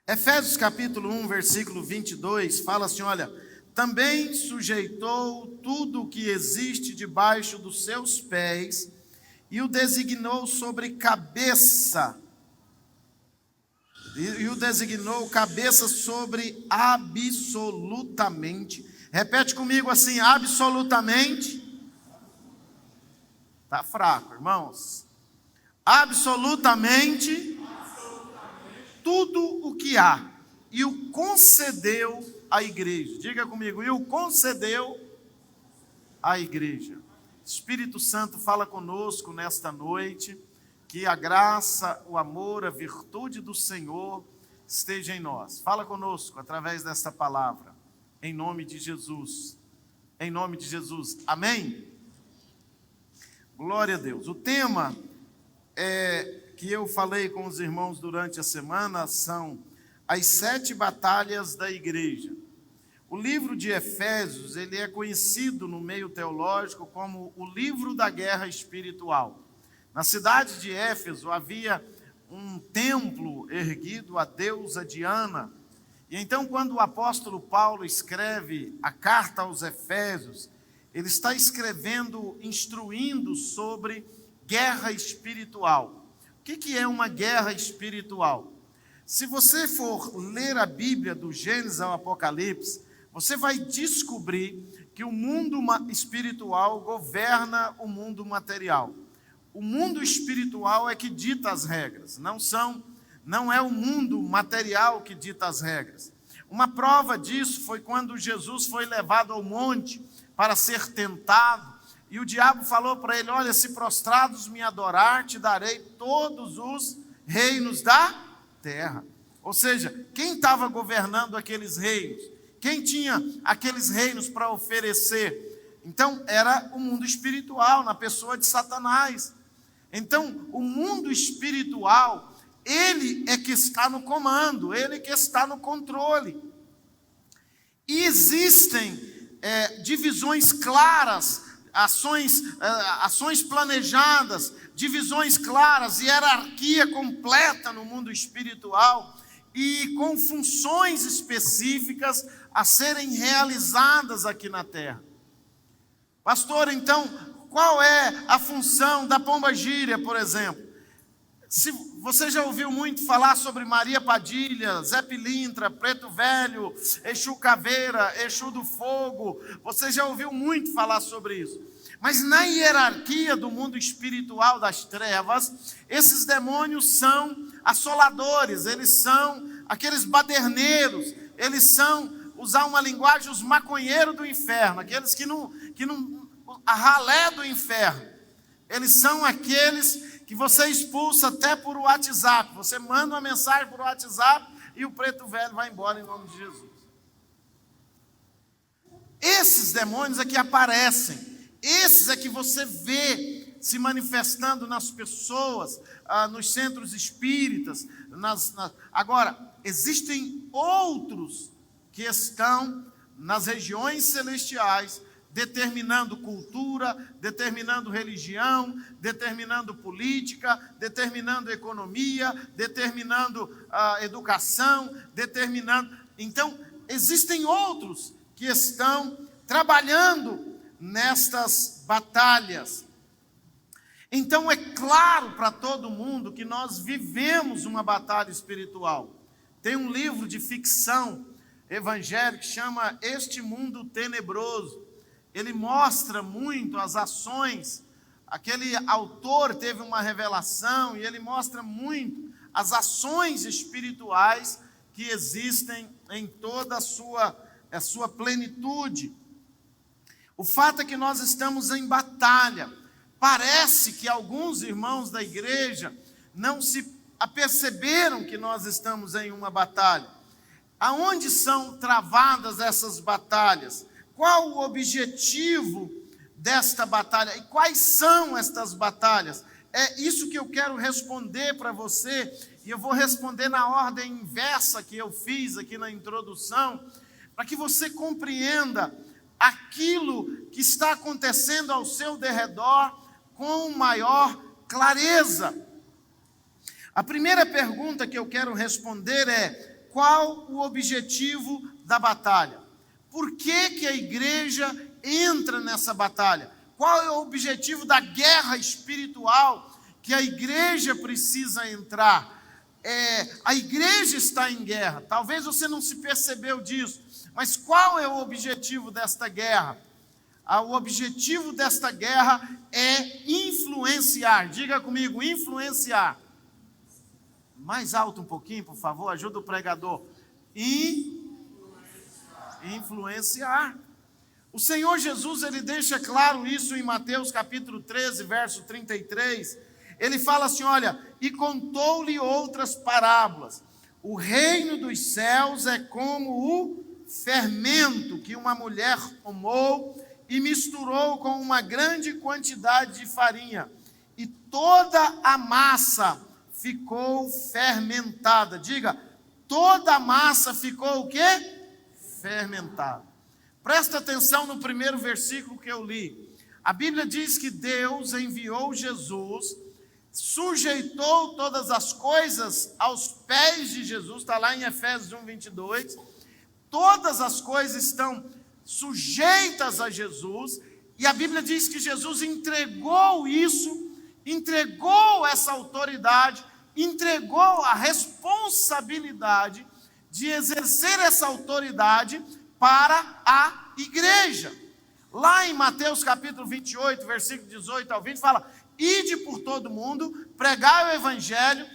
Efésios capítulo 1, versículo 22, fala assim, olha, também sujeitou tudo o que existe debaixo dos seus pés e o designou sobre cabeça, e o designou cabeça sobre absolutamente. Repete comigo assim, absolutamente. Está fraco, irmãos. Absolutamente tudo o que há. E o concedeu à igreja. Diga comigo, e o concedeu à igreja. Espírito Santo fala conosco nesta noite. Que a graça, o amor, a virtude do Senhor esteja em nós. Fala conosco através desta palavra. Em nome de Jesus. Em nome de Jesus. Amém? Glória a Deus. O tema que eu falei com os irmãos durante a semana são as 7 batalhas da igreja. O livro de Efésios, ele é conhecido no meio teológico como o livro da guerra espiritual. Na cidade de Éfeso havia um templo erguido à deusa Diana. E então, quando o apóstolo Paulo escreve a carta aos Efésios, ele está escrevendo, instruindo sobre guerra espiritual. O que é uma guerra espiritual? Se você for ler a Bíblia do Gênesis ao Apocalipse, você vai descobrir que o mundo espiritual governa o mundo material. O mundo espiritual é que dita as regras, não é o mundo material que dita as regras. Uma prova disso foi quando Jesus foi levado ao monte para ser tentado, e o diabo falou para ele, olha, se prostrados me adorar, te darei todos os reinos da terra. Ou seja, quem estava governando aqueles reinos? Quem tinha aqueles reinos para oferecer? Então, era o mundo espiritual, na pessoa de Satanás. Então, o mundo espiritual, ele é que está no comando, ele que está no controle. E existem divisões claras, ações planejadas, divisões claras, hierarquia completa no mundo espiritual e com funções específicas a serem realizadas aqui na terra. Pastor, então, qual é a função da pomba-gíria, por exemplo? Se você já ouviu muito falar sobre Maria Padilha, Zé Pilintra, Preto Velho, Exu Caveira, Exu do Fogo, você já ouviu muito falar sobre isso. Mas na hierarquia do mundo espiritual das trevas, esses demônios são assoladores, eles são aqueles baderneiros, eles são, usar uma linguagem, os maconheiros do inferno, aqueles que não a ralé do inferno. Eles são aqueles que você expulsa até por WhatsApp. Você manda uma mensagem por WhatsApp e o preto velho vai embora em nome de Jesus. Esses demônios é que aparecem. Esses é que você vê se manifestando nas pessoas, nos centros espíritas. Agora, existem outros que estão nas regiões celestiais, determinando cultura, determinando religião, determinando política, determinando economia, determinando educação, determinando... Então, existem outros que estão trabalhando nestas batalhas. Então, é claro para todo mundo que nós vivemos uma batalha espiritual. Tem um livro de ficção evangélico que chama Este Mundo Tenebroso. Ele mostra muito as ações, aquele autor teve uma revelação e ele mostra muito as ações espirituais que existem em toda a sua plenitude. O fato é que nós estamos em batalha. Parece que alguns irmãos da igreja não se aperceberam que nós estamos em uma batalha. Aonde são travadas essas batalhas? Qual o objetivo desta batalha? E quais são estas batalhas? É isso que eu quero responder para você, e eu vou responder na ordem inversa que eu fiz aqui na introdução, para que você compreenda aquilo que está acontecendo ao seu derredor com maior clareza. A primeira pergunta que eu quero responder é: qual o objetivo da batalha? Por que a igreja entra nessa batalha? Qual é o objetivo da guerra espiritual que a igreja precisa entrar? A igreja está em guerra. Talvez você não se percebeu disso, mas qual é o objetivo desta guerra? O objetivo desta guerra é influenciar. Diga comigo, influenciar. Mais alto um pouquinho, por favor, ajuda o pregador. Influenciar. O Senhor Jesus, ele deixa claro isso em Mateus capítulo 13, verso 33. Ele fala assim, olha, e contou-lhe outras parábolas. O reino dos céus é como o fermento que uma mulher tomou e misturou com uma grande quantidade de farinha. E toda a massa ficou fermentada. Diga, toda a massa ficou o quê? Fermentada. Presta atenção no primeiro versículo que eu li. A Bíblia diz que Deus enviou Jesus, sujeitou todas as coisas aos pés de Jesus, está lá em Efésios 1, 22. Todas as coisas estão sujeitas a Jesus, e a Bíblia diz que Jesus entregou isso, entregou essa autoridade, entregou a responsabilidade de exercer essa autoridade para a igreja. Lá em Mateus capítulo 28, versículo 18 ao 20, fala, ide por todo mundo, pregai o evangelho,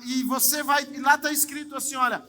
e você vai, e lá está escrito assim, olha,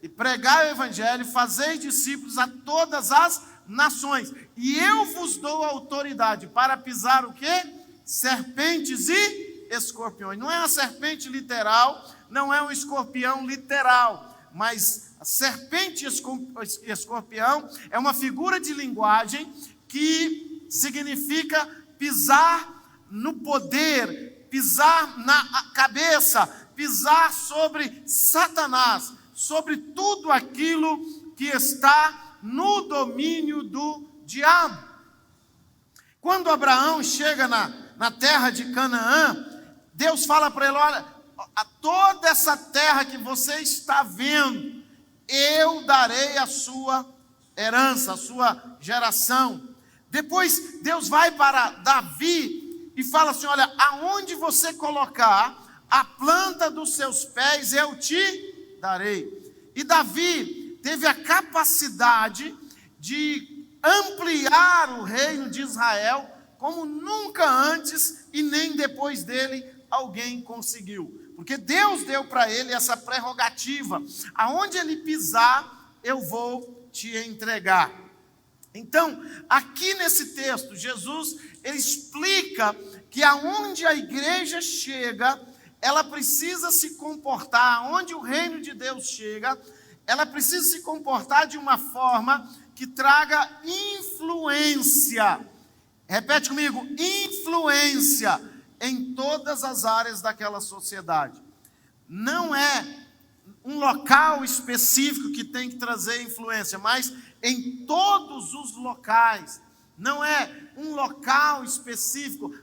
e pregai o evangelho, fazei discípulos a todas as nações, e eu vos dou autoridade para pisar o quê? Serpentes e escorpiões. Não é uma serpente literal, não é um escorpião literal, mas a serpente e escorpião é uma figura de linguagem que significa pisar no poder, pisar na cabeça, pisar sobre Satanás, sobre tudo aquilo que está no domínio do diabo. Quando Abraão chega na terra de Canaã, Deus fala para ele, olha, a toda essa terra que você está vendo, eu darei a sua herança, a sua geração. Depois Deus vai para Davi e fala assim, olha, aonde você colocar a planta dos seus pés, eu te darei. E Davi teve a capacidade de ampliar o reino de Israel como nunca antes e nem depois dele alguém conseguiu. Porque Deus deu para ele essa prerrogativa. Aonde ele pisar, eu vou te entregar. Então, aqui nesse texto, Jesus ele explica que aonde a igreja chega, ela precisa se comportar, aonde o reino de Deus chega, ela precisa se comportar de uma forma que traga influência. Repete comigo, influência em todas as áreas daquela sociedade. Não é um local específico que tem que trazer influência, mas em todos os locais. Não é um local específico.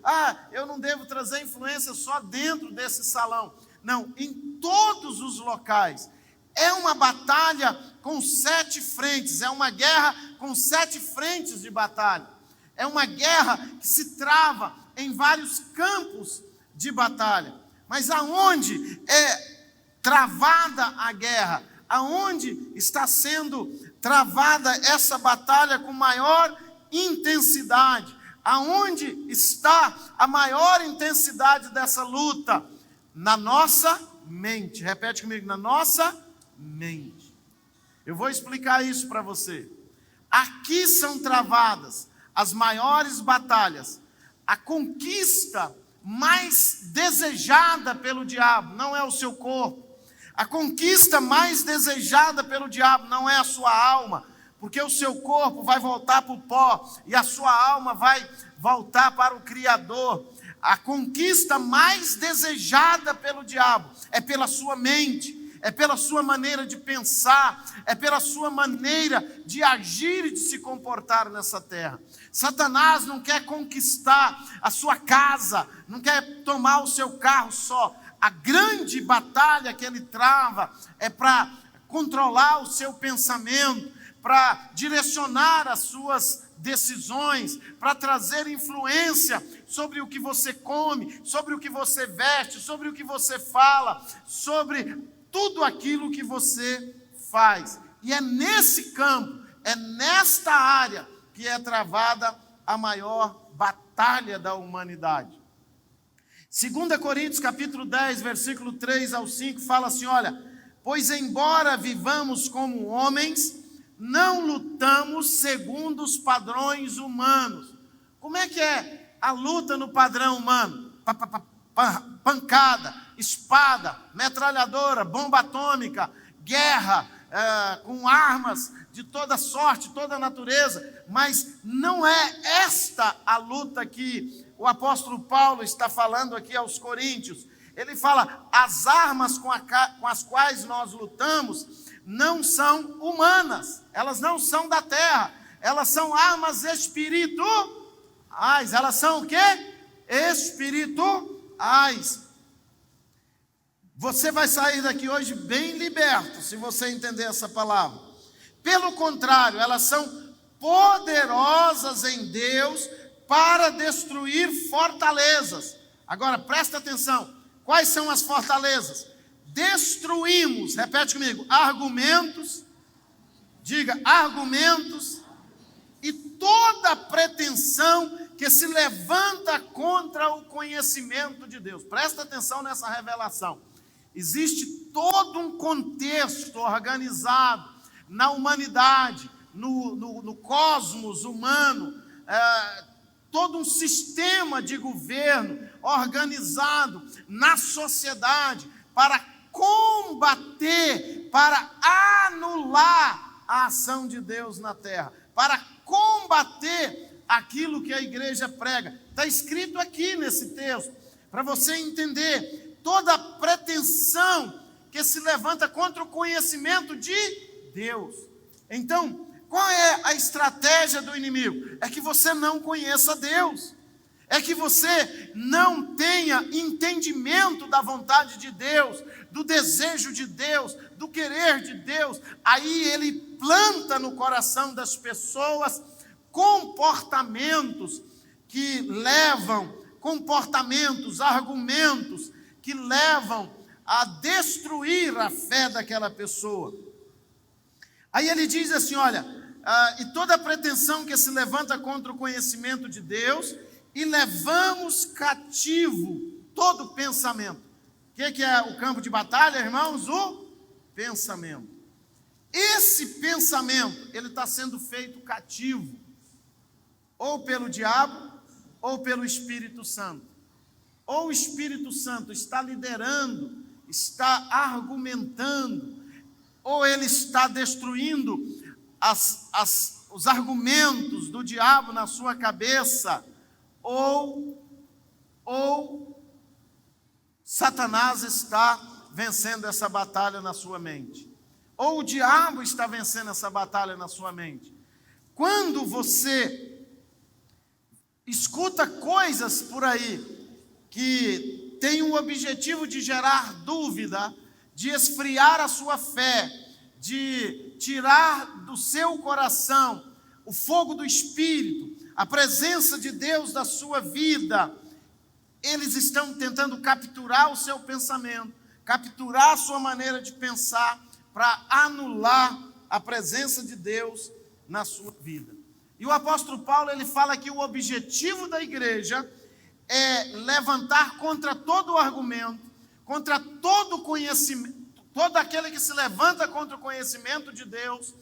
Eu não devo trazer influência só dentro desse salão. Não, em todos os locais. É uma batalha com 7 frentes, é uma guerra com 7 frentes de batalha. É uma guerra que se trava em vários campos de batalha. Mas aonde é travada a guerra? Aonde está sendo travada essa batalha com maior intensidade? Aonde está a maior intensidade dessa luta? Na nossa mente. Repete comigo, na nossa mente. Eu vou explicar isso para você. Aqui são travadas as maiores batalhas. A conquista mais desejada pelo diabo não é o seu corpo. A conquista mais desejada pelo diabo não é a sua alma, porque o seu corpo vai voltar para o pó e a sua alma vai voltar para o Criador. A conquista mais desejada pelo diabo é pela sua mente, é pela sua maneira de pensar, é pela sua maneira de agir e de se comportar nessa terra. Satanás não quer conquistar a sua casa, não quer tomar o seu carro só. a grande batalha que ele trava é para controlar o seu pensamento, para direcionar as suas decisões, para trazer influência sobre o que você come, sobre o que você veste, sobre o que você fala, sobre tudo aquilo que você faz. E é nesse campo, é nesta área que é travada a maior batalha da humanidade. 2 Coríntios capítulo 10, versículo 3 ao 5, fala assim, olha, pois embora vivamos como homens, não lutamos segundo os padrões humanos. Como é que é a luta no padrão humano? Pancada, espada, metralhadora, bomba atômica, guerra, com armas de toda sorte, toda natureza, mas não é esta a luta que o apóstolo Paulo está falando aqui aos Coríntios. Ele fala, as armas com as quais nós lutamos não são humanas, elas não são da terra, elas são armas espirituais. Elas são o quê? Espirituais. Você vai sair daqui hoje bem liberto, se você entender essa palavra. Pelo contrário, elas são poderosas em Deus para destruir fortalezas. Agora, presta atenção. Quais são as fortalezas? Destruímos, repete comigo, argumentos, diga, argumentos e toda pretensão que se levanta contra o conhecimento de Deus. Presta atenção nessa revelação. Existe todo um contexto organizado na humanidade, no cosmos humano, todo um sistema de governo organizado na sociedade para combater, para anular a ação de Deus na terra, para combater aquilo que a igreja prega. Está escrito aqui nesse texto, para você entender toda a pretensão que se levanta contra o conhecimento de Deus. Então, qual é a estratégia do inimigo? É que você não conheça Deus, é que você não tenha entendimento da vontade de Deus, do desejo de Deus, do querer de Deus. Aí ele planta no coração das pessoas comportamentos que levam, argumentos que levam a destruir a fé daquela pessoa. Aí ele diz assim, olha, e toda pretensão que se levanta contra o conhecimento de Deus, e levamos cativo todo pensamento. O que é o campo de batalha, irmãos? O pensamento. Esse pensamento, ele está sendo feito cativo, ou pelo diabo, ou pelo Espírito Santo. Ou o Espírito Santo está liderando, está argumentando, ou ele está destruindo os argumentos do diabo na sua cabeça, ou Satanás está vencendo essa batalha na sua mente, ou o diabo está vencendo essa batalha na sua mente. Quando você escuta coisas por aí que tem o objetivo de gerar dúvida, de esfriar a sua fé, de tirar do seu coração o fogo do Espírito, a presença de Deus da sua vida, eles estão tentando capturar o seu pensamento, capturar a sua maneira de pensar, para anular a presença de Deus na sua vida. E o apóstolo Paulo, ele fala que o objetivo da igreja é levantar contra todo o argumento, contra todo conhecimento, todo aquele que se levanta contra o conhecimento de Deus,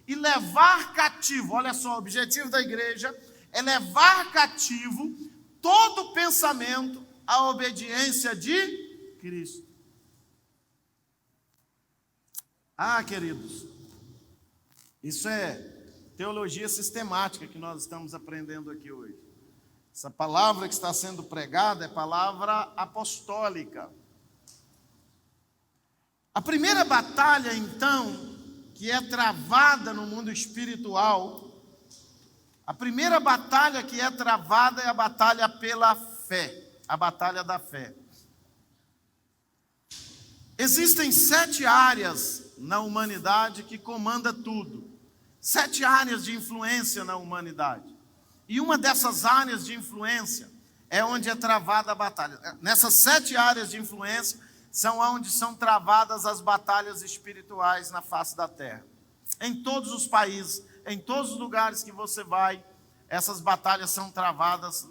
e levar cativo, olha só, o objetivo da igreja é levar cativo todo pensamento à obediência de Cristo. Queridos, isso é teologia sistemática que nós estamos aprendendo aqui hoje. Essa palavra que está sendo pregada é palavra apostólica. A primeira batalha, então, que é travada no mundo espiritual, a primeira batalha que é travada é a batalha pela fé, a batalha da fé. Existem 7 áreas na humanidade que comanda tudo. 7 áreas de influência na humanidade. E uma dessas áreas de influência é onde é travada a batalha. Nessas 7 áreas de influência são onde são travadas as batalhas espirituais na face da terra. Em todos os países, em todos os lugares que você vai, essas batalhas são travadas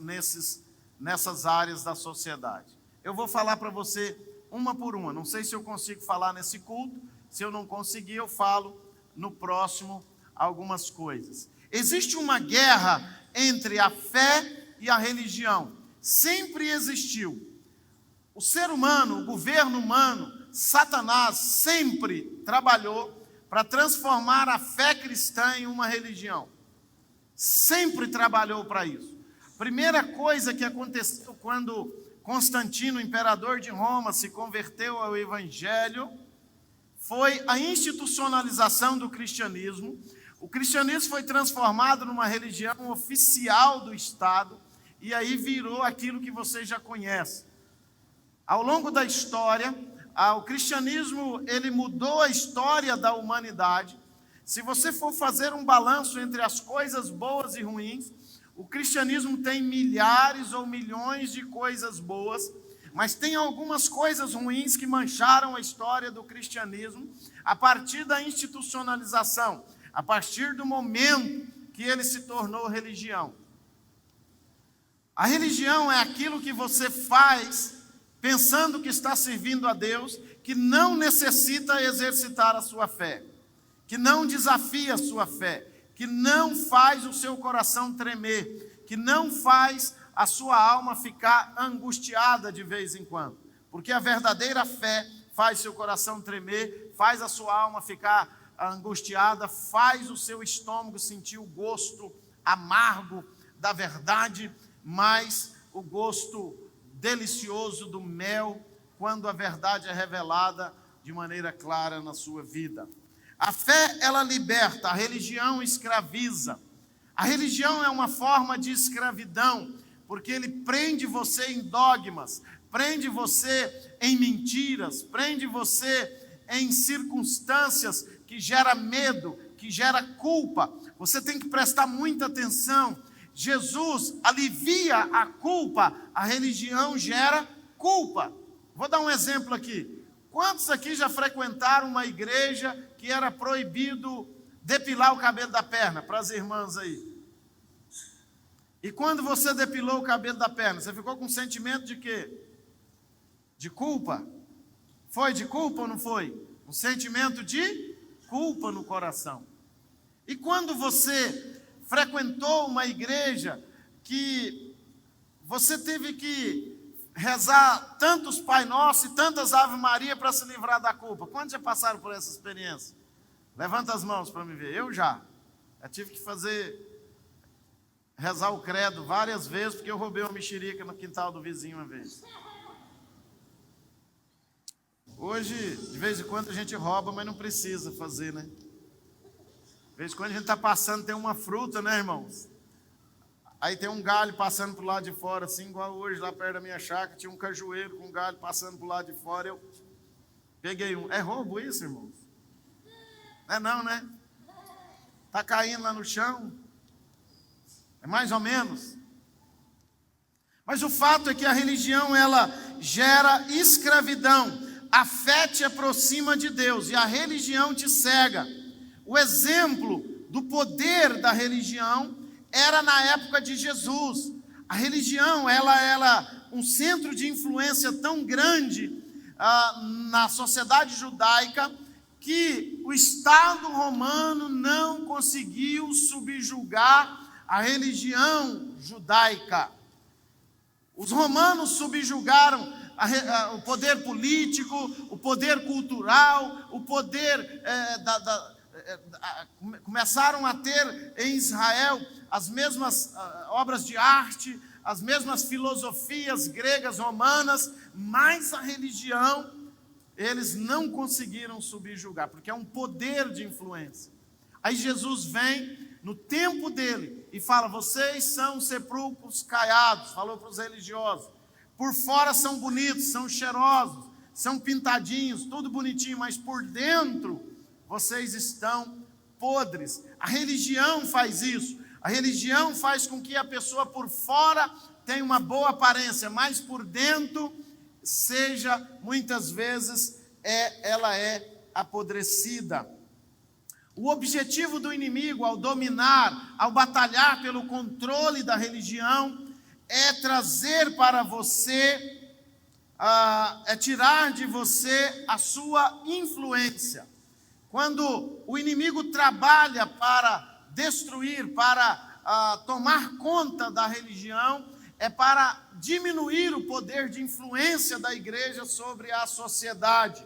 nessas áreas da sociedade. Eu vou falar para você uma por uma. Não sei se eu consigo falar nesse culto. Se eu não conseguir, eu falo no próximo algumas coisas. Existe uma guerra entre a fé e a religião. Sempre existiu. O ser humano, o governo humano, Satanás sempre trabalhou para transformar a fé cristã em uma religião. Sempre trabalhou para isso. Primeira coisa que aconteceu quando Constantino, imperador de Roma, se converteu ao evangelho, foi a institucionalização do cristianismo. O cristianismo foi transformado numa religião oficial do Estado, e aí virou aquilo que vocês já conhecem. Ao longo da história, o cristianismo ele mudou a história da humanidade. Se você for fazer um balanço entre as coisas boas e ruins, o cristianismo tem milhares ou milhões de coisas boas, mas tem algumas coisas ruins que mancharam a história do cristianismo a partir da institucionalização, a partir do momento que ele se tornou religião. A religião é aquilo que você faz pensando que está servindo a Deus, que não necessita exercitar a sua fé, que não desafia a sua fé, que não faz o seu coração tremer, que não faz a sua alma ficar angustiada de vez em quando. Porque a verdadeira fé faz seu coração tremer, faz a sua alma ficar angustiada, faz o seu estômago sentir o gosto amargo da verdade, mas o gosto delicioso do mel, quando a verdade é revelada de maneira clara na sua vida. A fé, ela liberta, a religião escraviza. A religião é uma forma de escravidão, porque ele prende você em dogmas, prende você em mentiras, prende você em circunstâncias que gera medo, que gera culpa. Você tem que prestar muita atenção. Jesus alivia a culpa, a religião gera culpa. Vou dar um exemplo aqui. Quantos aqui já frequentaram uma igreja que era proibido depilar o cabelo da perna? Para as irmãs aí. E quando você depilou o cabelo da perna, você ficou com um sentimento de quê? De culpa? Foi de culpa ou não foi? Um sentimento de culpa no coração. E quando você frequentou uma igreja que você teve que rezar tantos Pai Nosso e tantas Ave Maria para se livrar da culpa? Quantos já passaram por essa experiência? Levanta as mãos para me ver. Eu já tive que rezar o credo várias vezes, porque eu roubei uma mexerica no quintal do vizinho uma vez. Hoje, de vez em quando a gente rouba, mas não precisa fazer, né? De vez em quando a gente está passando, tem uma fruta, né, irmãos? Aí tem um galho passando para o lado de fora, assim, igual hoje, lá perto da minha chácara, tinha um cajueiro com um galho passando para o lado de fora, eu peguei um. É roubo isso, irmãos? Não é não, né? Está caindo lá no chão. É mais ou menos. Mas o fato é que a religião, ela gera escravidão. A fé te aproxima de Deus e a religião te cega. O exemplo do poder da religião era na época de Jesus. A religião, ela era um centro de influência tão grande na sociedade judaica que o Estado romano não conseguiu subjugar a religião judaica. Os romanos subjugaram o poder político, o poder cultural, o poder começaram a ter em Israel as mesmas obras de arte, as mesmas filosofias gregas, romanas, mas a religião eles não conseguiram subjugar, porque é um poder de influência. Aí Jesus vem no tempo dele e fala: vocês são sepulcros caiados, falou para os religiosos. Por fora são bonitos, são cheirosos, são pintadinhos, tudo bonitinho, mas por dentro vocês estão podres. A religião faz isso. A religião faz com que a pessoa por fora tenha uma boa aparência, mas por dentro seja, muitas vezes, ela é apodrecida. O objetivo do inimigo ao dominar, ao batalhar pelo controle da religião, é trazer para você, é tirar de você a sua influência. Quando o inimigo trabalha para destruir, para tomar conta da religião, é para diminuir o poder de influência da igreja sobre a sociedade.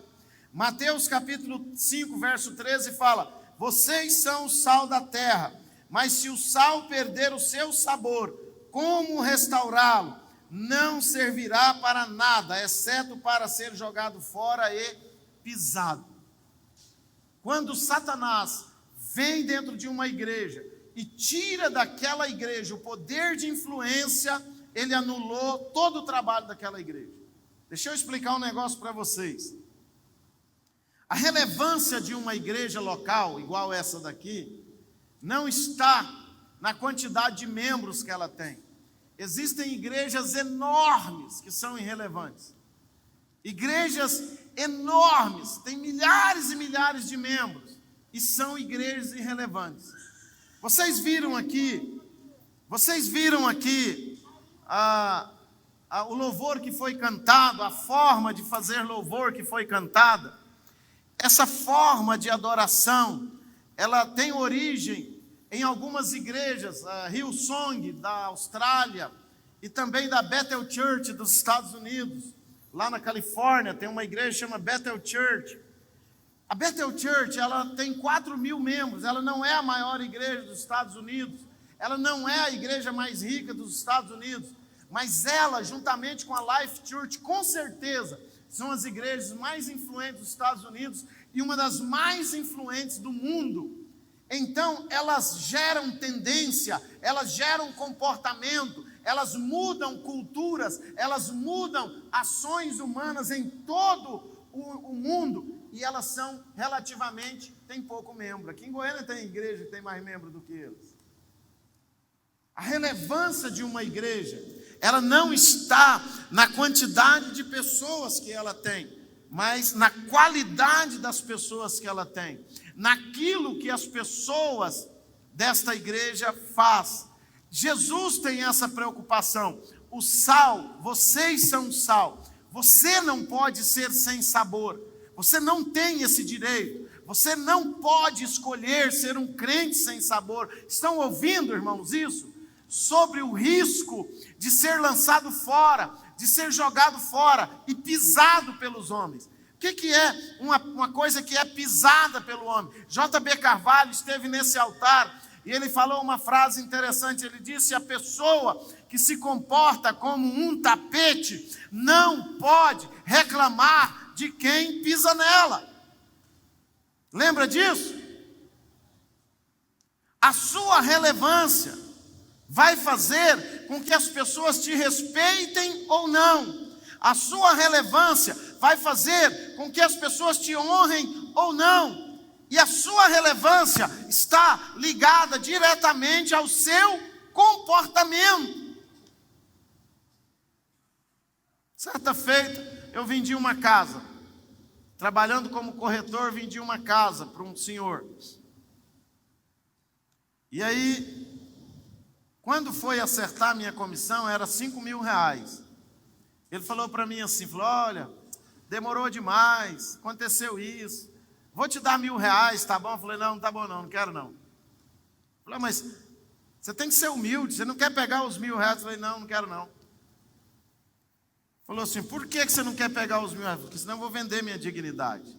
Mateus capítulo 5, verso 13 fala: vocês são o sal da terra, mas se o sal perder o seu sabor, como restaurá-lo? Não servirá para nada, exceto para ser jogado fora e pisado. Quando Satanás vem dentro de uma igreja e tira daquela igreja o poder de influência, ele anulou todo o trabalho daquela igreja. Deixa eu explicar um negócio para vocês. A relevância de uma igreja local, igual essa daqui, não está na quantidade de membros que ela tem. Existem igrejas enormes que são irrelevantes. Igrejas enormes, têm milhares e milhares de membros, e são igrejas irrelevantes. Vocês viram aqui o louvor que foi cantado, a forma de fazer louvor que foi cantada. Essa forma de adoração, ela tem origem em algumas igrejas, a Hillsong da Austrália e também da Bethel Church dos Estados Unidos. Lá na Califórnia tem uma igreja que chama Bethel Church. A Bethel Church, ela tem 4.000 membros, ela não é a maior igreja dos Estados Unidos, ela não é a igreja mais rica dos Estados Unidos, mas ela, juntamente com a Life Church, com certeza, são as igrejas mais influentes dos Estados Unidos e uma das mais influentes do mundo. Então, elas geram tendência, elas geram comportamento, elas mudam culturas, elas mudam ações humanas em todo o mundo, e elas são relativamente, tem pouco membro. Aqui em Goiânia tem igreja que tem mais membro do que eles. A relevância de uma igreja, ela não está na quantidade de pessoas que ela tem, mas na qualidade das pessoas que ela tem, naquilo que as pessoas desta igreja fazem. Jesus tem essa preocupação. O sal, vocês são sal. Você não pode ser sem sabor. Você não tem esse direito. Você não pode escolher ser um crente sem sabor. Estão ouvindo, irmãos, isso? Sobre o risco de ser lançado fora, de ser jogado fora e pisado pelos homens. O que é uma coisa que é pisada pelo homem? J.B. Carvalho esteve nesse altar e ele falou uma frase interessante. Ele disse: a pessoa que se comporta como um tapete não pode reclamar de quem pisa nela. Lembra disso? A sua relevância vai fazer com que as pessoas te respeitem ou não. A sua relevância vai fazer com que as pessoas te honrem ou não. E a sua relevância está ligada diretamente ao seu comportamento. Certa feita, eu vendi uma casa. Trabalhando como corretor, vendi uma casa para um senhor. E aí, quando foi acertar a minha comissão, era R$5.000. Ele falou para mim assim, falou: olha, demorou demais, aconteceu isso, vou te dar R$1.000, tá bom? Eu falei: não tá bom não quero não. Ele falou: mas você tem que ser humilde, você não quer pegar os R$1.000? Eu falei: não quero não. Falou assim: por que você não quer pegar os R$1.000? Porque senão eu vou vender minha dignidade.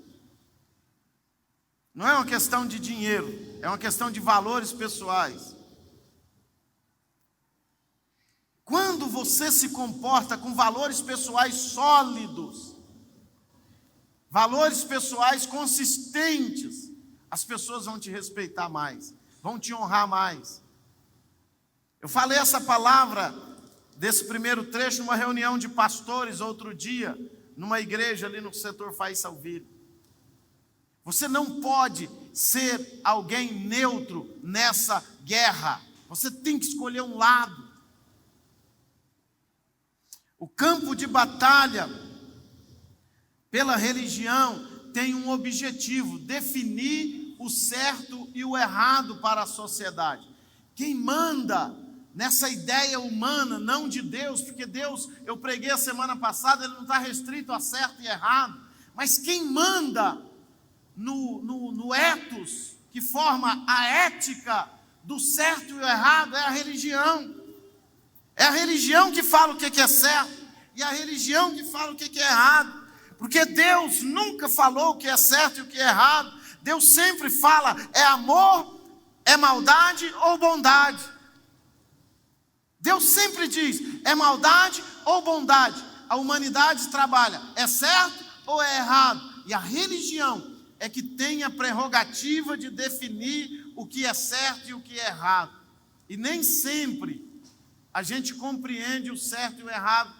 Não é uma questão de dinheiro, é uma questão de valores pessoais. Quando você se comporta com valores pessoais sólidos, valores pessoais consistentes, as pessoas vão te respeitar mais, vão te honrar mais. Eu falei essa palavra desse primeiro trecho numa reunião de pastores outro dia, numa igreja ali no setor Faz Salville. Você não pode ser alguém neutro nessa guerra. Você tem que escolher um lado. O campo de batalha pela religião tem um objetivo: definir o certo e o errado para a sociedade. Quem manda nessa ideia humana, não de Deus, porque Deus, eu preguei a semana passada, Ele não está restrito a certo e errado, mas quem manda no ethos, que forma a ética do certo e o errado, é a religião. É a religião que fala o que é certo e a religião que fala o que é errado. Porque Deus nunca falou o que é certo e o que é errado. Deus sempre fala: é amor, é maldade ou bondade. Deus sempre diz: é maldade ou bondade. A humanidade trabalha: é certo ou é errado. E a religião é que tem a prerrogativa de definir o que é certo e o que é errado. E nem sempre a gente compreende o certo e o errado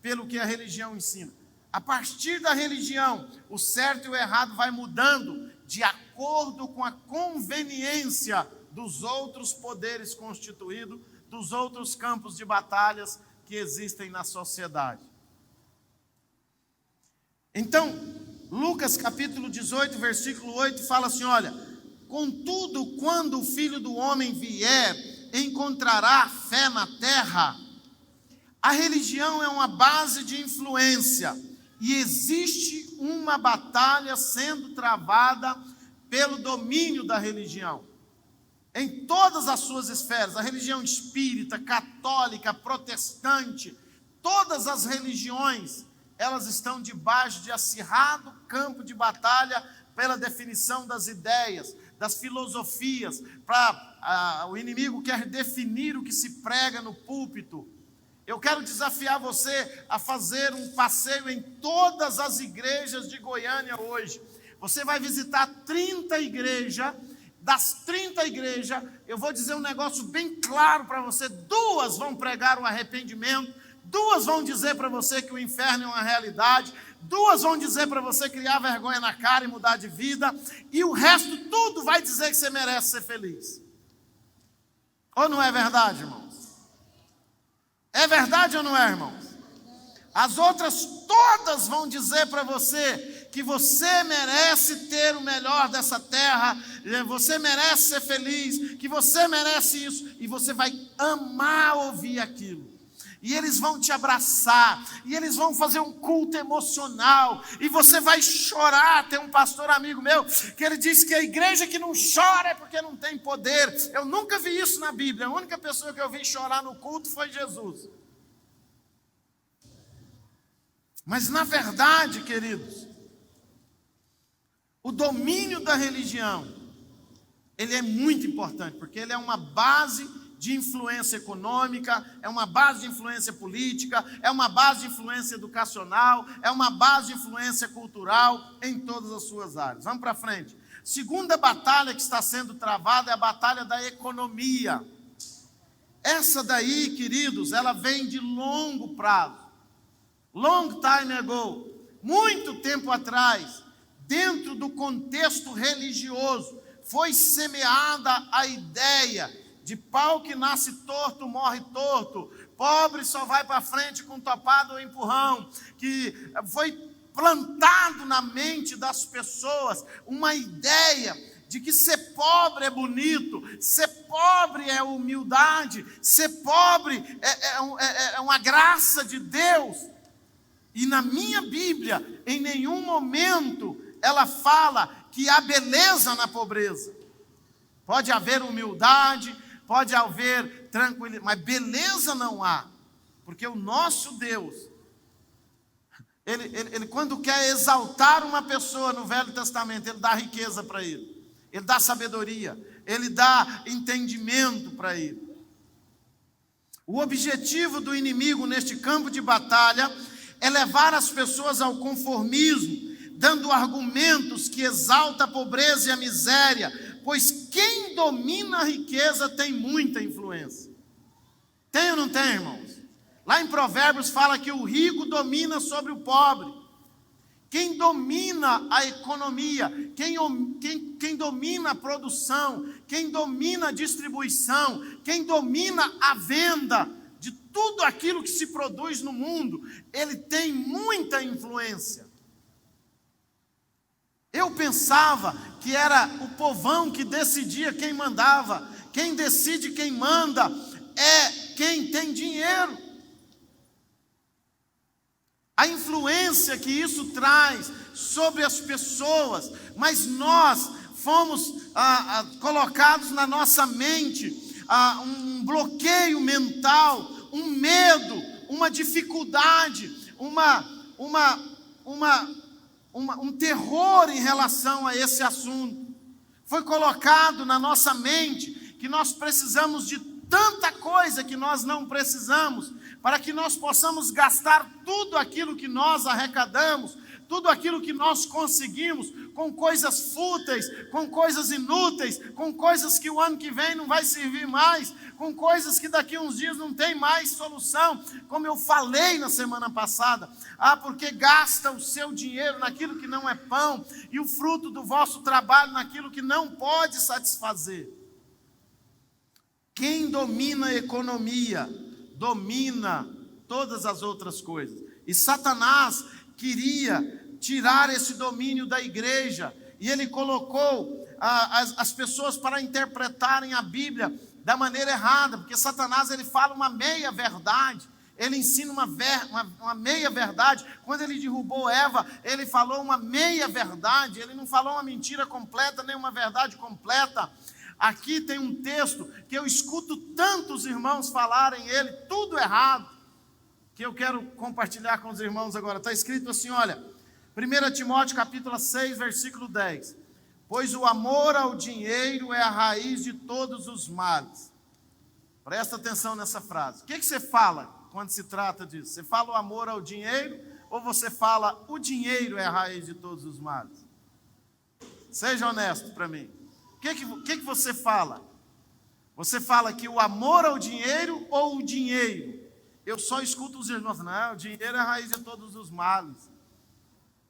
pelo que a religião ensina. A partir da religião, o certo e o errado vai mudando de acordo com a conveniência dos outros poderes constituídos, dos outros campos de batalhas que existem na sociedade. Então, Lucas capítulo 18, versículo 8, fala assim, olha: contudo, quando o Filho do Homem vier, encontrará fé na terra? A religião é uma base de influência e existe uma batalha sendo travada pelo domínio da religião. Em todas as suas esferas, a religião espírita, católica, protestante, todas as religiões, elas estão debaixo de acirrado campo de batalha pela definição das ideias, das filosofias. O inimigo quer definir o que se prega no púlpito. Eu quero desafiar você a fazer um passeio em todas as igrejas de Goiânia hoje. Você vai visitar 30 igrejas. Das 30 igrejas, eu vou dizer um negócio bem claro para você: 2 vão pregar o arrependimento, 2 vão dizer para você que o inferno é uma realidade, 2 vão dizer para você criar vergonha na cara e mudar de vida, e o resto tudo vai dizer que você merece ser feliz. Ou não é verdade, irmãos? É verdade ou não é, irmãos? As outras todas vão dizer para você que você merece ter o melhor dessa terra, você merece ser feliz, que você merece isso, e você vai amar ouvir aquilo. E eles vão te abraçar, e eles vão fazer um culto emocional, e você vai chorar. Tem um pastor amigo meu, que ele disse que a igreja que não chora é porque não tem poder. Eu nunca vi isso na Bíblia. A única pessoa que eu vi chorar no culto foi Jesus. Mas na verdade, queridos, o domínio da religião, ele é muito importante, porque ele é uma base de influência econômica, é uma base de influência política, é uma base de influência educacional, é uma base de influência cultural em todas as suas áreas. Vamos para frente. Segunda batalha que está sendo travada é a batalha da economia. Essa daí, queridos, ela vem de longo prazo. Long time ago, muito tempo atrás, dentro do contexto religioso, foi semeada a ideia de pau que nasce torto, morre torto, pobre só vai para frente com topado ou empurrão, que foi plantado na mente das pessoas uma ideia de que ser pobre é bonito, ser pobre é humildade, ser pobre é uma graça de Deus. E na minha Bíblia, em nenhum momento ela fala que há beleza na pobreza. Pode haver humildade, pode haver tranquilidade, mas beleza não há. Porque o nosso Deus, ele quando quer exaltar uma pessoa no Velho Testamento, Ele dá riqueza para ele. Ele dá sabedoria, Ele dá entendimento para ele. O objetivo do inimigo neste campo de batalha é levar as pessoas ao conformismo, dando argumentos que exaltam a pobreza e a miséria, pois quem domina a riqueza tem muita influência. Tem ou não tem, irmãos? Lá em Provérbios fala que o rico domina sobre o pobre. Quem domina a economia, quem domina a produção, quem domina a distribuição, quem domina a venda de tudo aquilo que se produz no mundo, ele tem muita influência. Eu pensava que era o povão que decidia quem mandava. Quem decide quem manda é quem tem dinheiro. A influência que isso traz sobre as pessoas, mas nós fomos colocados na nossa mente um bloqueio mental, um medo, uma dificuldade, um terror em relação a esse assunto. Foi colocado na nossa mente que nós precisamos de tanta coisa que nós não precisamos, para que nós possamos gastar tudo aquilo que nós arrecadamos, tudo aquilo que nós conseguimos, com coisas fúteis, com coisas inúteis, com coisas que o ano que vem não vai servir mais, com coisas que daqui a uns dias não tem mais solução, como eu falei na semana passada. Porque gasta o seu dinheiro naquilo que não é pão, e o fruto do vosso trabalho naquilo que não pode satisfazer. Quem domina a economia, domina todas as outras coisas. E Satanás queria tirar esse domínio da igreja, e ele colocou as pessoas para interpretarem a Bíblia da maneira errada, porque Satanás ele fala uma meia verdade, ele ensina uma meia verdade. Quando ele derrubou Eva, ele falou uma meia verdade, ele não falou uma mentira completa, nem uma verdade completa. Aqui tem um texto que eu escuto tantos irmãos falarem ele, tudo errado, que eu quero compartilhar com os irmãos agora. Está escrito assim, olha, 1 Timóteo capítulo 6, versículo 10. Pois o amor ao dinheiro é a raiz de todos os males. Presta atenção nessa frase. O que você fala quando se trata disso? Você fala o amor ao dinheiro, ou você fala o dinheiro é a raiz de todos os males? Seja honesto para mim. O que você fala? Você fala que o amor ao dinheiro ou o dinheiro? Eu só escuto os irmãos, não, o dinheiro é a raiz de todos os males.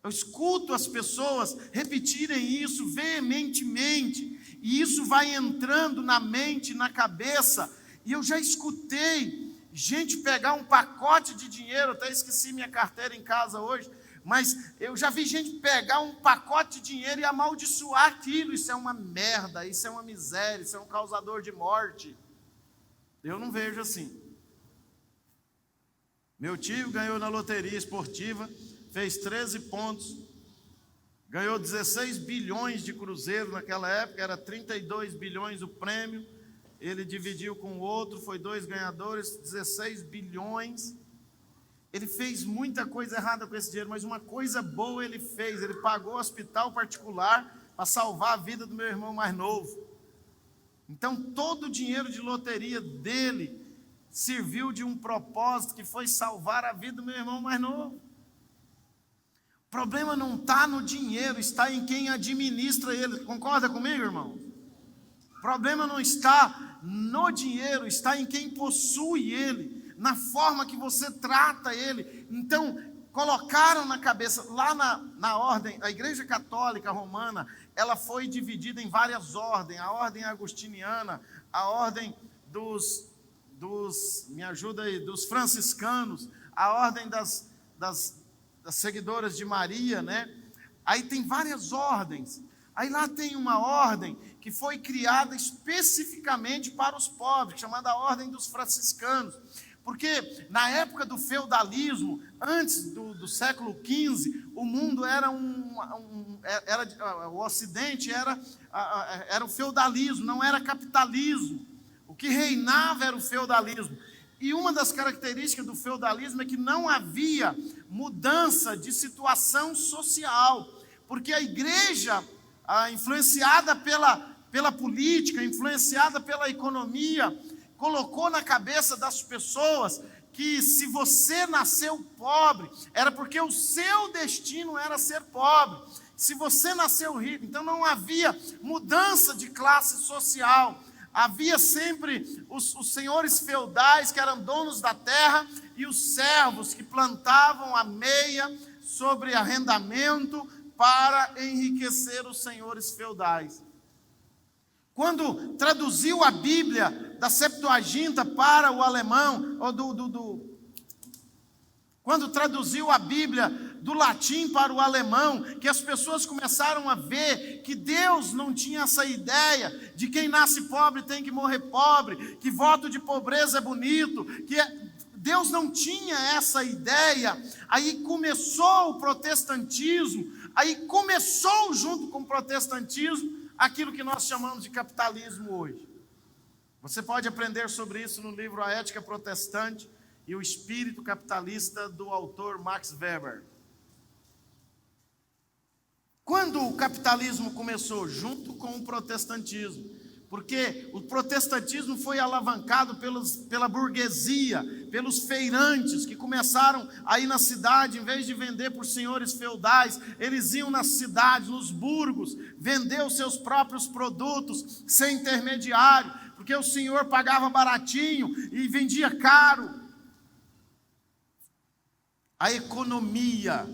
Eu escuto as pessoas repetirem isso veementemente, e isso vai entrando na mente, na cabeça, e eu já escutei gente pegar um pacote de dinheiro, até esqueci minha carteira em casa hoje, mas eu já vi gente pegar um pacote de dinheiro e amaldiçoar aquilo. Isso é uma merda, isso é uma miséria, isso é um causador de morte. Eu não vejo assim. Meu tio ganhou na loteria esportiva, fez 13 pontos, ganhou 16 bilhões de cruzeiro naquela época, era 32 bilhões o prêmio, ele dividiu com o outro, foi 2 ganhadores, 16 bilhões. Ele fez muita coisa errada com esse dinheiro, mas uma coisa boa ele fez. Ele pagou hospital particular para salvar a vida do meu irmão mais novo. Então, todo o dinheiro de loteria dele serviu de um propósito que foi salvar a vida do meu irmão mais novo. O problema não está no dinheiro, está em quem administra ele. Concorda comigo, irmão? O problema não está no dinheiro, está em quem possui ele, na forma que você trata ele. Então, colocaram na cabeça, lá na ordem, a Igreja Católica Romana, ela foi dividida em várias ordens, a ordem agostiniana, a ordem me ajuda aí, dos franciscanos, a ordem das seguidoras de Maria, né? Aí tem várias ordens. Aí lá tem uma ordem que foi criada especificamente para os pobres, chamada a Ordem dos Franciscanos. Porque na época do feudalismo, antes do século XV, o mundo era o Ocidente era o feudalismo, não era capitalismo. O que reinava era o feudalismo. E uma das características do feudalismo é que não havia mudança de situação social, porque a igreja, influenciada pela política, influenciada pela economia, colocou na cabeça das pessoas que se você nasceu pobre, era porque o seu destino era ser pobre. Se você nasceu rico, então não havia mudança de classe social. Havia sempre os senhores feudais que eram donos da terra e os servos que plantavam a meia, sobre arrendamento para enriquecer os senhores feudais. Quando traduziu a Bíblia da Septuaginta para o alemão, quando traduziu a Bíblia do latim para o alemão, que as pessoas começaram a ver que Deus não tinha essa ideia de quem nasce pobre tem que morrer pobre, que voto de pobreza é bonito, Deus não tinha essa ideia. Aí começou o protestantismo, aí começou junto com o protestantismo aquilo que nós chamamos de capitalismo hoje. Você pode aprender sobre isso no livro A Ética Protestante e o Espírito Capitalista, do autor Max Weber. Quando o capitalismo começou? Junto com o protestantismo. Porque o protestantismo foi alavancado pela burguesia, pelos feirantes que começaram aí na cidade, em vez de vender por senhores feudais, eles iam nas cidades, nos burgos, vender os seus próprios produtos sem intermediário, porque o senhor pagava baratinho e vendia caro. A economia,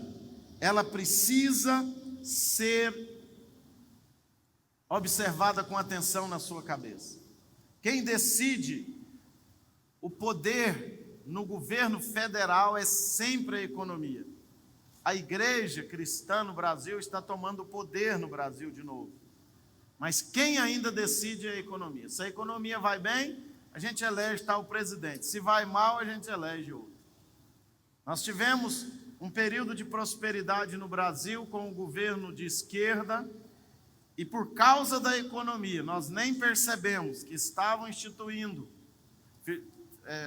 ela precisa ser observada com atenção na sua cabeça. Quem decide o poder no governo federal é sempre a economia. A igreja cristã no Brasil está tomando o poder no Brasil de novo. Mas quem ainda decide é a economia. Se a economia vai bem, a gente elege tal presidente. Se vai mal, a gente elege outro. Nós tivemos um período de prosperidade no Brasil com o governo de esquerda, e por causa da economia, nós nem percebemos que estavam instituindo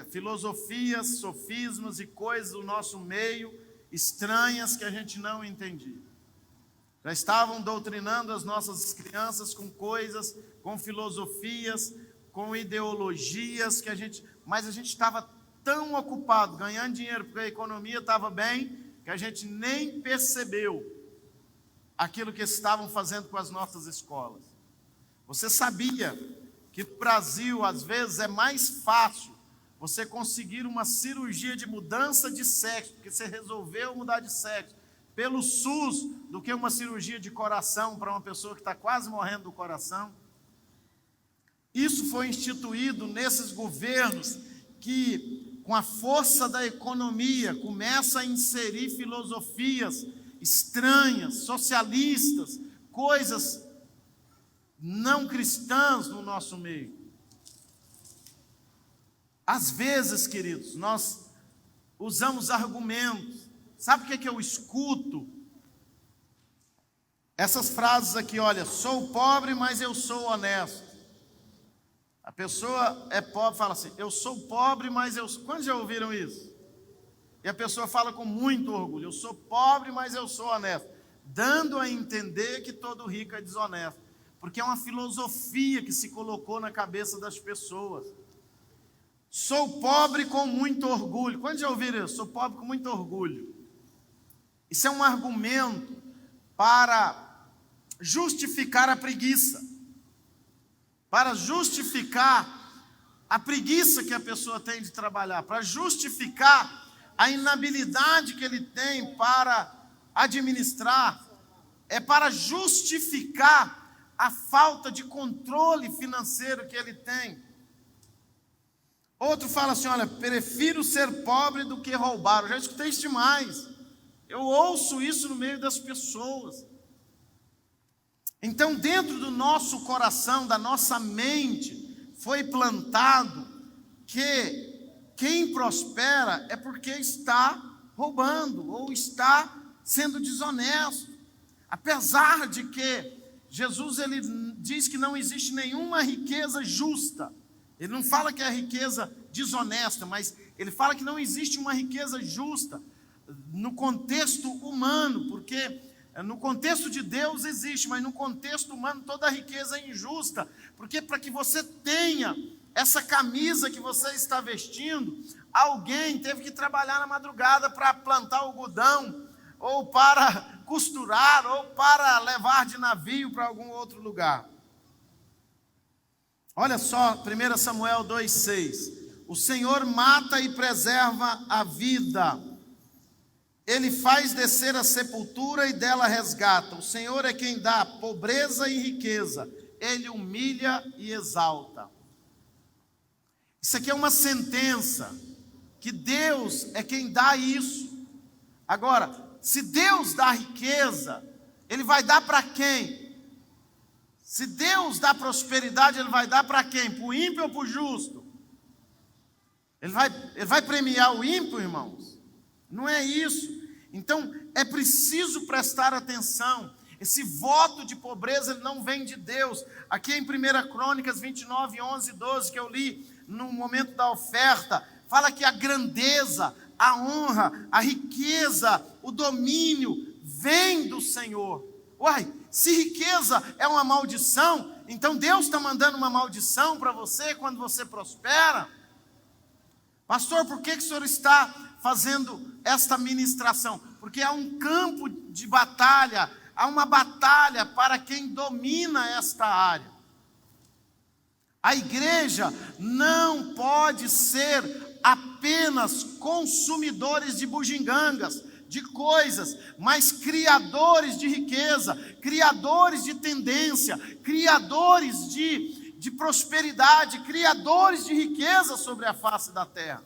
filosofias, sofismas e coisas do nosso meio estranhas que a gente não entendia. Já estavam doutrinando as nossas crianças com coisas, com filosofias, com ideologias mas a gente estava tão ocupado ganhando dinheiro porque a economia estava bem, que a gente nem percebeu aquilo que estavam fazendo com as nossas escolas. Você sabia que no Brasil, às vezes, é mais fácil você conseguir uma cirurgia de mudança de sexo, porque você resolveu mudar de sexo, pelo SUS, do que uma cirurgia de coração para uma pessoa que está quase morrendo do coração? Isso foi instituído nesses governos que, com a força da economia, começa a inserir filosofias estranhas, socialistas, coisas não cristãs no nosso meio. Às vezes, queridos, nós usamos argumentos. Sabe o que eu escuto? Essas frases aqui, olha, sou pobre, mas eu sou honesto. A pessoa é pobre, fala assim, eu sou pobre, mas eu sou... Quantos já ouviram isso? E a pessoa fala com muito orgulho, eu sou pobre, mas eu sou honesto, dando a entender que todo rico é desonesto, porque é uma filosofia que se colocou na cabeça das pessoas. Sou pobre com muito orgulho. Quando já ouviram isso? Sou pobre com muito orgulho. Isso é um argumento para justificar a preguiça, para justificar a preguiça que a pessoa tem de trabalhar, para justificar a inabilidade que ele tem para administrar, é para justificar a falta de controle financeiro que ele tem. Outro fala assim, olha, prefiro ser pobre do que roubar. Eu já escutei isso demais. Eu ouço isso no meio das pessoas. Então, dentro do nosso coração, da nossa mente, foi plantado que quem prospera é porque está roubando ou está sendo desonesto. Apesar de que Jesus ele diz que não existe nenhuma riqueza justa. Ele não fala que é riqueza desonesta, mas ele fala que não existe uma riqueza justa no contexto humano, porque no contexto de Deus existe, mas no contexto humano toda riqueza é injusta, porque para que você tenha essa camisa que você está vestindo, alguém teve que trabalhar na madrugada para plantar algodão, ou para costurar, ou para levar de navio para algum outro lugar. Olha só, 1 Samuel 2,6. O Senhor mata e preserva a vida. Ele faz descer a sepultura e dela resgata. O Senhor é quem dá pobreza e riqueza. Ele humilha e exalta. Isso aqui é uma sentença, que Deus é quem dá isso. Agora, se Deus dá riqueza, Ele vai dar para quem? Se Deus dá prosperidade, Ele vai dar para quem? Para o ímpio ou para o justo? Ele vai premiar o ímpio, irmãos? Não é isso. Então, é preciso prestar atenção. Esse voto de pobreza, ele não vem de Deus. Aqui em 1 Crônicas 29, 11 e 12, que eu li no momento da oferta, fala que a grandeza, a honra, a riqueza, o domínio, vem do Senhor. Uai, se riqueza é uma maldição, então Deus está mandando uma maldição para você quando você prospera? Pastor, por que o senhor está fazendo esta ministração? Porque há um campo de batalha, há uma batalha para quem domina esta área. A igreja não pode ser apenas consumidores de bugigangas, de coisas, mas criadores de riqueza, criadores de tendência, criadores de prosperidade, criadores de riqueza sobre a face da terra.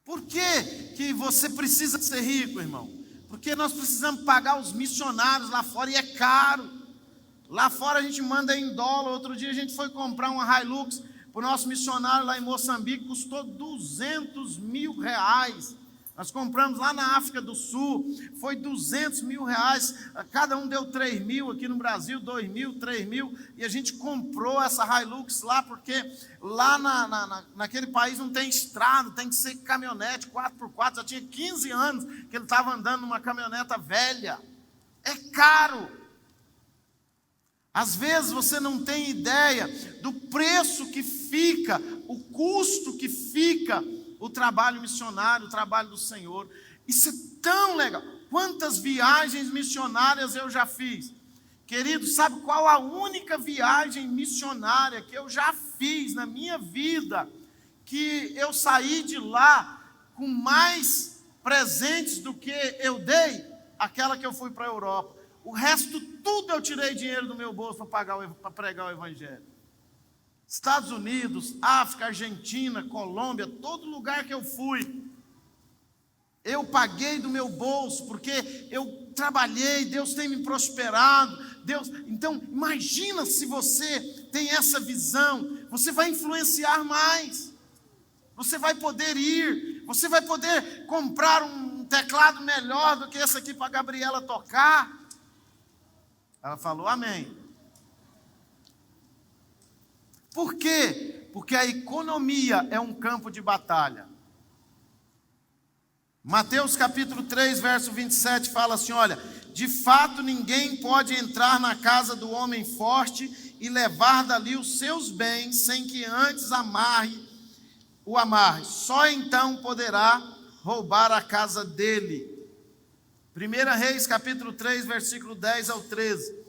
Por que você precisa ser rico, irmão? Porque nós precisamos pagar os missionários lá fora e é caro. Lá fora a gente manda em dólar. Outro dia a gente foi comprar uma Hilux para o nosso missionário lá em Moçambique, custou 200 mil reais. Nós compramos lá na África do Sul, foi 200 mil reais, cada um deu 3 mil, aqui no Brasil 2 mil, 3 mil, e a gente comprou essa Hilux lá, porque lá naquele país não tem estrada, tem que ser caminhonete 4x4, já tinha 15 anos que ele estava andando numa caminhoneta velha, é caro. Às vezes você não tem ideia do preço que fica, o custo que fica o trabalho missionário, o trabalho do Senhor. Isso é tão legal. Quantas viagens missionárias eu já fiz? Querido, sabe qual a única viagem missionária que eu já fiz na minha vida, que eu saí de lá com mais presentes do que eu dei? Aquela que eu fui para a Europa. O resto tudo eu tirei dinheiro do meu bolso para pregar o Evangelho. Estados Unidos, África, Argentina, Colômbia, todo lugar que eu fui, eu paguei do meu bolso, porque eu trabalhei, Deus tem me prosperado, então imagina se você tem essa visão, você vai influenciar mais, você vai poder ir, você vai poder comprar um teclado melhor do que esse aqui para a Gabriela tocar. Ela falou amém. Por quê? Porque a economia é um campo de batalha. Mateus capítulo 3, verso 27 fala assim, olha, de fato ninguém pode entrar na casa do homem forte e levar dali os seus bens sem que antes o amarre. Só então poderá roubar a casa dele. 1 Reis capítulo 3, versículo 10 ao 13.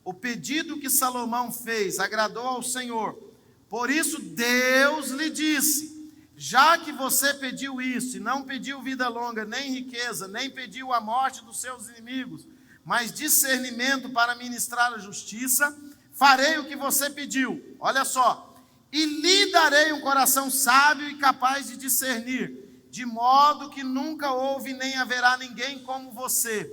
O pedido que Salomão fez agradou ao Senhor. Por isso Deus lhe disse, já que você pediu isso, e não pediu vida longa, nem riqueza, nem pediu a morte dos seus inimigos, mas discernimento para ministrar a justiça, farei o que você pediu. Olha só, e lhe darei um coração sábio e capaz de discernir, de modo que nunca houve nem haverá ninguém como você.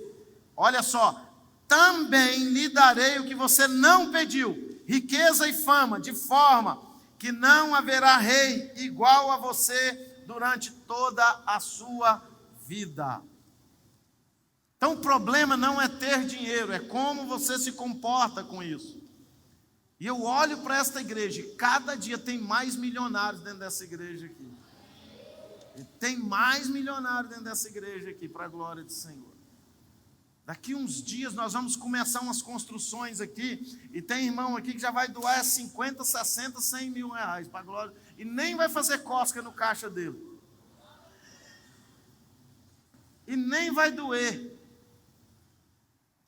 Olha só, também lhe darei o que você não pediu, riqueza e fama, de forma que não haverá rei igual a você durante toda a sua vida. Então o problema não é ter dinheiro, é como você se comporta com isso. E eu olho para esta igreja, e cada dia tem mais milionários dentro dessa igreja aqui. E tem mais milionários dentro dessa igreja aqui, para a glória do Senhor. Daqui uns dias nós vamos começar umas construções aqui, e tem irmão aqui que já vai doar 50, 60, 100 mil reais para a glória, e nem vai fazer cosca no caixa dele. E nem vai doer.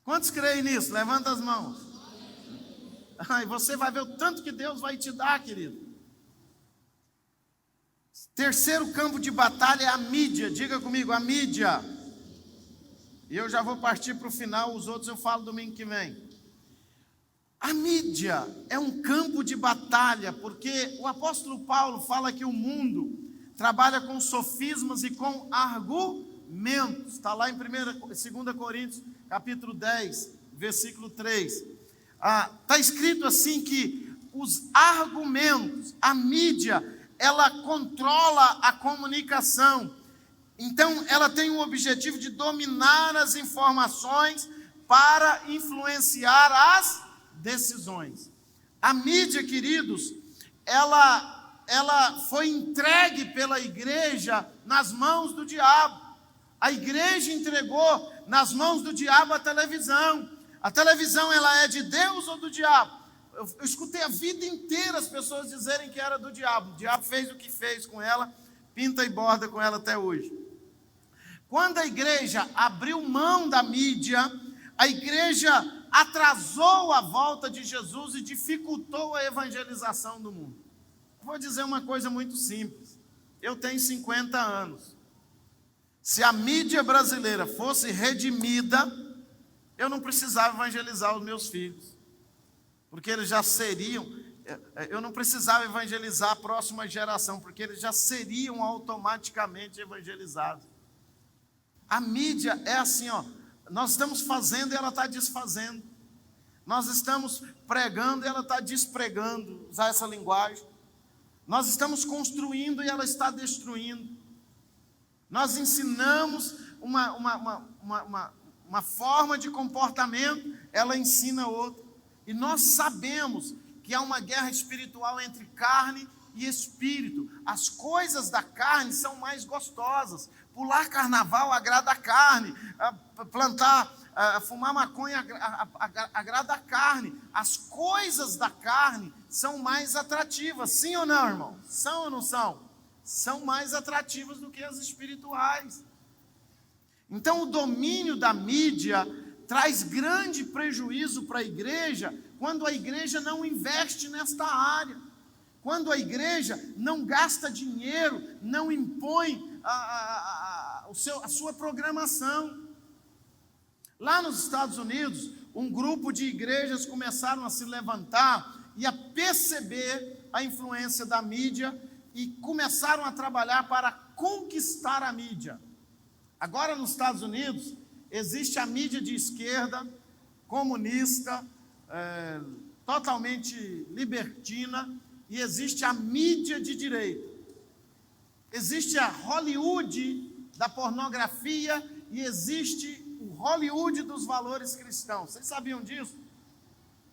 Quantos creem nisso? Levanta as mãos. E você vai ver o tanto que Deus vai te dar, querido. Terceiro campo de batalha é a mídia. Diga comigo, a mídia. E eu já vou partir para o final, os outros eu falo domingo que vem. A mídia é um campo de batalha, porque o apóstolo Paulo fala que o mundo trabalha com sofismas e com argumentos. Está lá em 2 Coríntios, capítulo 10, versículo 3. Está escrito assim que os argumentos, a mídia, ela controla a comunicação. Então, ela tem o objetivo de dominar as informações para influenciar as decisões. A mídia, queridos, ela foi entregue pela igreja nas mãos do diabo. A igreja entregou nas mãos do diabo a televisão. A televisão, ela é de Deus ou do diabo? Eu escutei a vida inteira as pessoas dizerem que era do diabo. O diabo fez o que fez com ela, pinta e borda com ela até hoje. Quando a igreja abriu mão da mídia, a igreja atrasou a volta de Jesus e dificultou a evangelização do mundo. Vou dizer uma coisa muito simples. Eu tenho 50 anos. Se a mídia brasileira fosse redimida, eu não precisava evangelizar os meus filhos. Porque eles já seriam, eu não precisava evangelizar a próxima geração, porque eles já seriam automaticamente evangelizados. A mídia é assim, nós estamos fazendo e ela está desfazendo. Nós estamos pregando e ela está despregando, usar essa linguagem. Nós estamos construindo e ela está destruindo. Nós ensinamos uma forma de comportamento, ela ensina outra. E nós sabemos que há uma guerra espiritual entre carne e espírito. As coisas da carne são mais gostosas. Pular carnaval agrada a carne. Fumar maconha agrada a carne. As coisas da carne são mais atrativas. Sim ou não, irmão? São ou não são? São mais atrativas do que as espirituais. Então, o domínio da mídia traz grande prejuízo para a igreja quando a igreja não investe nesta área. Quando a igreja não gasta dinheiro, não impõe a sua programação. Lá nos Estados Unidos, um grupo de igrejas começaram a se levantar e a perceber a influência da mídia e começaram a trabalhar para conquistar a mídia. Agora nos Estados Unidos, existe a mídia de esquerda, comunista, totalmente libertina, e existe a mídia de direita. Existe a Hollywood da pornografia e existe o Hollywood dos valores cristãos. Vocês sabiam disso?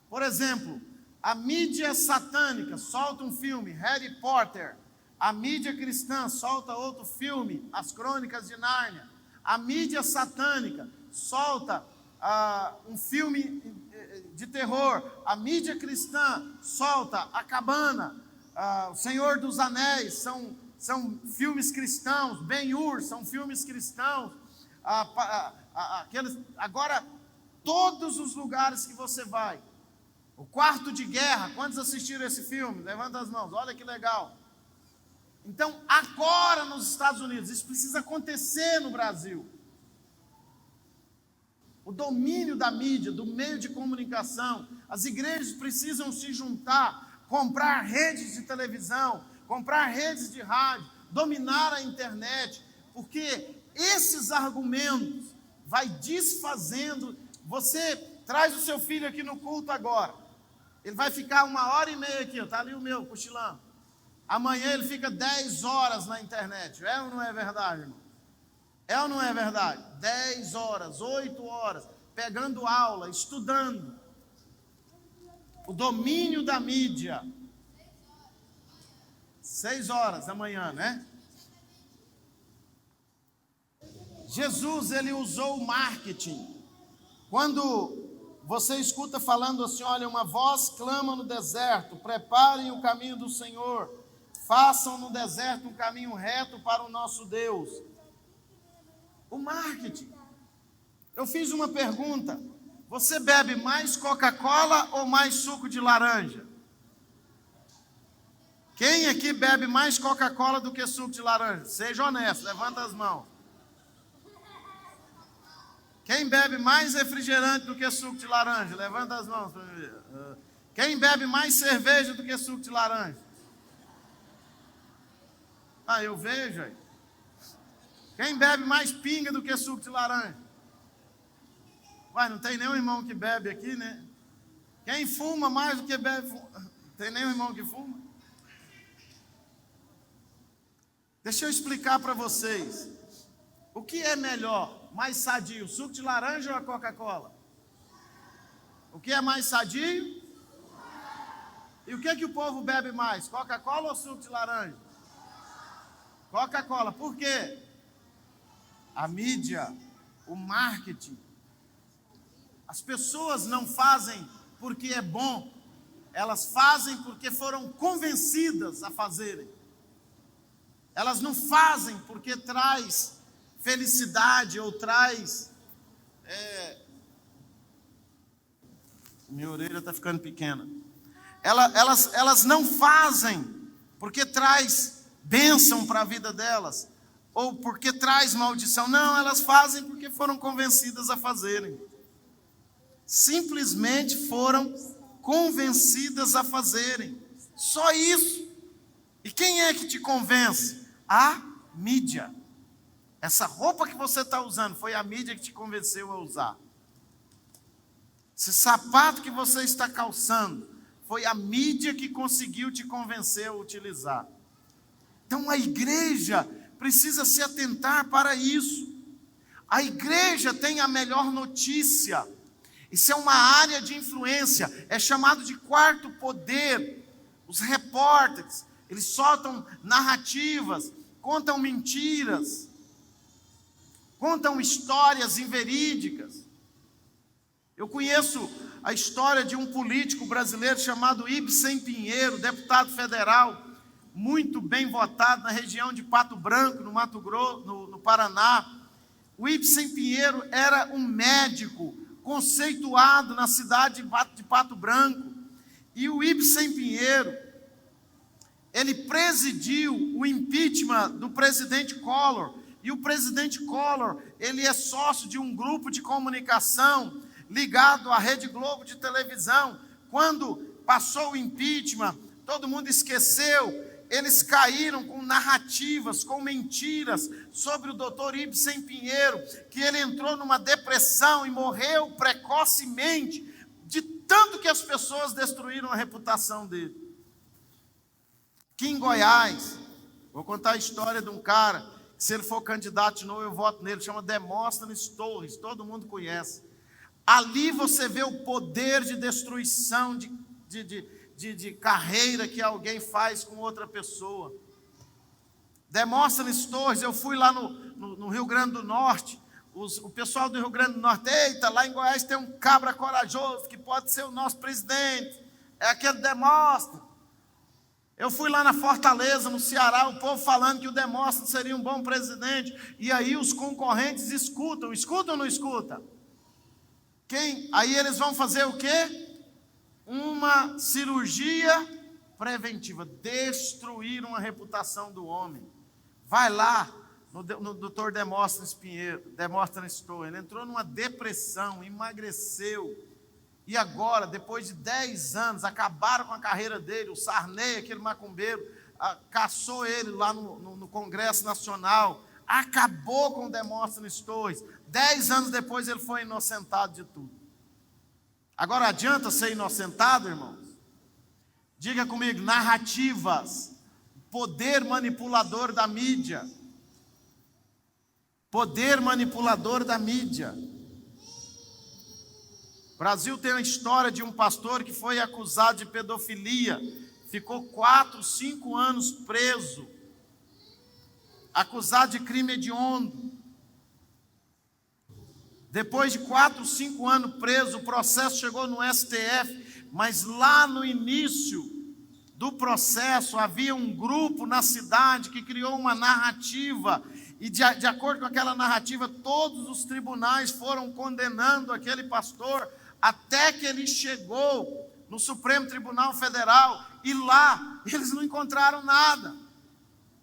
Por exemplo, a mídia satânica solta um filme, Harry Potter. A mídia cristã solta outro filme, As Crônicas de Nárnia. A mídia satânica solta um filme de terror. A mídia cristã solta A Cabana, O Senhor dos Anéis, são filmes cristãos. Ben-Hur, são filmes cristãos. Agora, todos os lugares que você vai. O Quarto de Guerra, quantos assistiram esse filme? Levanta as mãos, olha que legal. Então, agora nos Estados Unidos, isso precisa acontecer no Brasil. O domínio da mídia, do meio de comunicação, as igrejas precisam se juntar, comprar redes de televisão, comprar redes de rádio, dominar a internet, porque esses argumentos vai desfazendo. Você traz o seu filho aqui no culto agora, ele vai ficar 1h30 aqui, está ali o meu, cochilando. Amanhã ele fica 10 horas na internet. É ou não é verdade, irmão? É ou não é verdade? 10 horas, 8 horas, pegando aula, estudando. O domínio da mídia. 6 horas da manhã, né? Jesus, ele usou o marketing. Quando você escuta falando assim, olha, uma voz clama no deserto, preparem o caminho do Senhor. Façam no deserto um caminho reto para o nosso Deus. O marketing. Eu fiz uma pergunta. Você bebe mais Coca-Cola ou mais suco de laranja? Quem aqui bebe mais Coca-Cola do que suco de laranja? Seja honesto, levanta as mãos. Quem bebe mais refrigerante do que suco de laranja? Levanta as mãos. Quem bebe mais cerveja do que suco de laranja? Ah, eu vejo aí. Quem bebe mais pinga do que suco de laranja? Uai, não tem nenhum irmão que bebe aqui, né? Quem fuma mais do que bebe? Tem nenhum irmão que fuma? Deixa eu explicar para vocês. O que é melhor, mais sadio, suco de laranja ou a Coca-Cola? O que é mais sadio? E o que o povo bebe mais? Coca-Cola ou suco de laranja? Coca-Cola. Por quê? A mídia, o marketing. As pessoas não fazem porque é bom, elas fazem porque foram convencidas a fazerem. Elas não fazem porque traz felicidade ou traz... Minha orelha está ficando pequena. Elas não fazem porque traz bênção para a vida delas, ou porque traz maldição. Não, elas fazem porque foram convencidas a fazerem. Simplesmente foram convencidas a fazerem. Só isso. E quem é que te convence? A mídia. Essa roupa que você está usando foi a mídia que te convenceu a usar. Esse sapato que você está calçando foi a mídia que conseguiu te convencer a utilizar. Então a igreja precisa se atentar para isso. A igreja tem a melhor notícia. Isso é uma área de influência. É chamado de quarto poder. Os repórteres, eles soltam narrativas, contam mentiras, contam histórias inverídicas. Eu conheço a história de um político brasileiro chamado Ibsen Pinheiro, deputado federal, muito bem votado na região de Pato Branco, no Mato Grosso, no Paraná. O Ibsen Pinheiro era um médico conceituado na cidade de Pato Branco. E o Ibsen Pinheiro, ele presidiu o impeachment do presidente Collor. E o presidente Collor, ele é sócio de um grupo de comunicação ligado à Rede Globo de televisão. Quando passou o impeachment, todo mundo esqueceu. Eles caíram com narrativas, com mentiras sobre o doutor Ibsen Pinheiro, que ele entrou numa depressão e morreu precocemente, de tanto que as pessoas destruíram a reputação dele. Aqui em Goiás, vou contar a história de um cara, que se ele for candidato de novo, eu voto nele, chama Demóstenes Torres, todo mundo conhece. Ali você vê o poder de destruição de carreira que alguém faz com outra pessoa. Demóstenes Torres, eu fui lá no Rio Grande do Norte, o pessoal do Rio Grande do Norte, eita, lá em Goiás tem um cabra corajoso que pode ser o nosso presidente, é aquele Demóstenes. Eu fui lá na Fortaleza, no Ceará, o povo falando que o Demóstenes seria um bom presidente, e aí os concorrentes escutam ou não escutam? Aí eles vão fazer o quê? Uma cirurgia preventiva, destruir uma reputação do homem. Vai lá no doutor Demóstenes Pinheiro, Demóstenes Torres, ele entrou numa depressão, emagreceu, e agora, depois de 10 anos, acabaram com a carreira dele. O Sarney, aquele macumbeiro, caçou ele lá no Congresso Nacional, acabou com o Demóstenes Torres. 10 anos depois ele foi inocentado de tudo. Agora adianta ser inocentado, irmãos? Diga comigo, narrativas, poder manipulador da mídia. Poder manipulador da mídia. O Brasil tem a história de um pastor que foi acusado de pedofilia, ficou 4, 5 anos preso, acusado de crime hediondo. Depois de 4, 5 anos preso, o processo chegou no STF, mas lá no início do processo havia um grupo na cidade que criou uma narrativa, e de acordo com aquela narrativa, todos os tribunais foram condenando aquele pastor, até que ele chegou no Supremo Tribunal Federal, e lá eles não encontraram nada.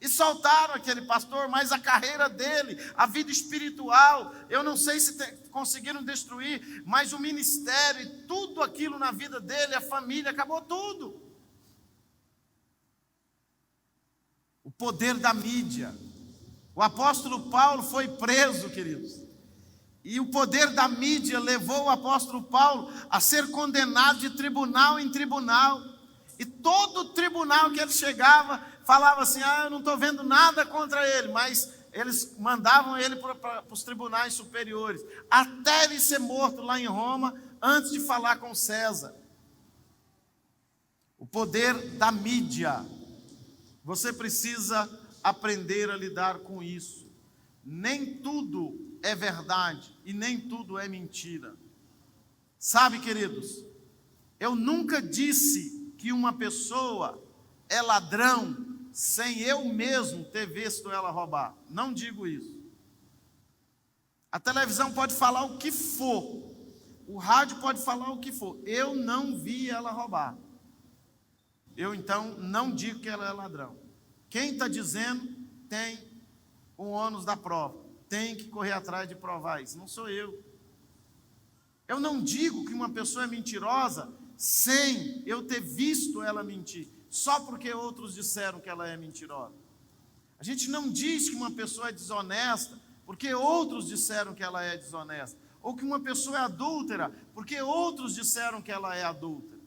E soltaram aquele pastor, mas a carreira dele, a vida espiritual, eu não sei se conseguiram destruir, mas o ministério e tudo aquilo na vida dele, a família, acabou tudo. O poder da mídia. O apóstolo Paulo foi preso, queridos. E o poder da mídia levou o apóstolo Paulo a ser condenado de tribunal em tribunal. E todo tribunal que ele chegava, falava assim, eu não estou vendo nada contra ele, mas eles mandavam ele para os tribunais superiores, até ele ser morto lá em Roma, antes de falar com César. O poder da mídia. Você precisa aprender a lidar com isso. Nem tudo é verdade e nem tudo é mentira. Sabe, queridos, eu nunca disse que uma pessoa é ladrão sem eu mesmo ter visto ela roubar. Não digo isso. A televisão pode falar o que for, o rádio pode falar o que for, eu não vi ela roubar. Eu então não digo que ela é ladrão. Quem está dizendo tem o ônus da prova, tem que correr atrás de provar isso, não sou eu. Eu não digo que uma pessoa é mentirosa sem eu ter visto ela mentir, só porque outros disseram que ela é mentirosa. A gente não diz que uma pessoa é desonesta porque outros disseram que ela é desonesta, ou que uma pessoa é adúltera porque outros disseram que ela é adúltera.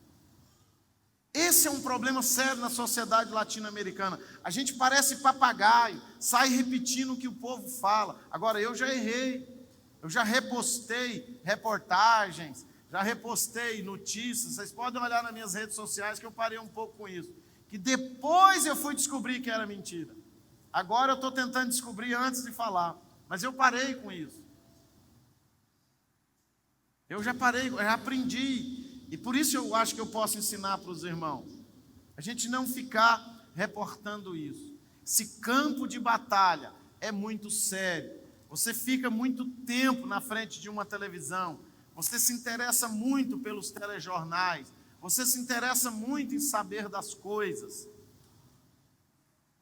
Esse é um problema sério na sociedade latino-americana. A gente parece papagaio, sai repetindo o que o povo fala. Agora, eu já errei, eu já repostei reportagens, já repostei notícias, vocês podem olhar nas minhas redes sociais que eu parei um pouco com isso, que depois eu fui descobrir que era mentira. Agora eu estou tentando descobrir antes de falar, mas eu parei com isso. Eu já parei, eu já aprendi. E por isso eu acho que eu posso ensinar para os irmãos. A gente não ficar reportando isso. Esse campo de batalha é muito sério. Você fica muito tempo na frente de uma televisão. Você se interessa muito pelos telejornais. Você se interessa muito em saber das coisas.